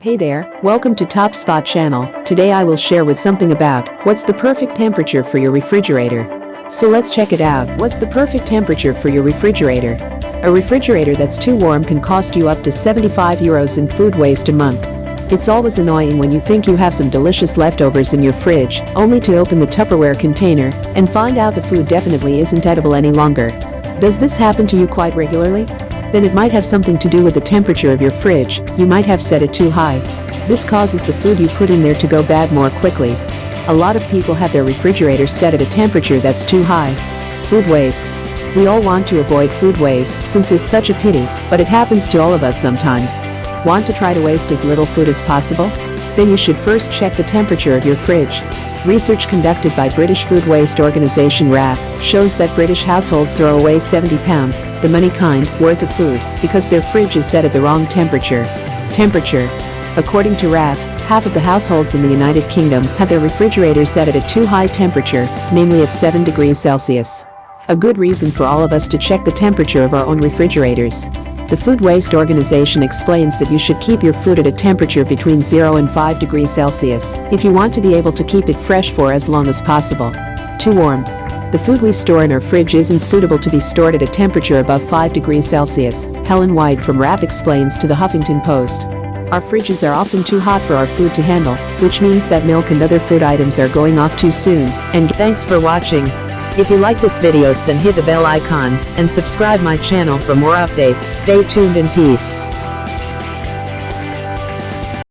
Hey there, welcome to Top Spot channel. Today I will share with something about what's the perfect temperature for your refrigerator. So let's check it out. What's the perfect temperature for your refrigerator? A refrigerator that's too warm can cost you up to €75 in food waste a month. It's always annoying when you think you have some delicious leftovers in your fridge, only to open the Tupperware container and find out the food definitely isn't edible any longer. Does this happen to you quite regularly? Then it might have something to do with the temperature of your fridge. You might have set it too high. This causes the food you put in there to go bad more quickly. A lot of people have their refrigerators set at a temperature that's too high. Food waste. We all want to avoid food waste since it's such a pity, but it happens to all of us sometimes. Want to try to waste as little food as possible? Then you should first check the temperature of your fridge. Research conducted by British food waste organisation RAP shows that British households throw away 70 pounds, the money kind, worth of food because their fridge is set at the wrong temperature. According to RAP, half of the households in the United Kingdom have their refrigerators set at a too high temperature, namely at 7 degrees Celsius. A good reason for all of us to check the temperature of our own refrigerators. The Food Waste Organization explains that you should keep your food at a temperature between 0 and 5 degrees Celsius if you want to be able to keep it fresh for as long as possible. Too warm. The food we store in our fridge isn't suitable to be stored at a temperature above 5 degrees Celsius, Helen White from RAP explains to the Huffington Post. Our fridges are often too hot for our food to handle, which means that milk and other food items are going off too soon. And thanks for watching. If you like this videos, then hit the bell icon and subscribe my channel for more updates. Stay tuned and peace.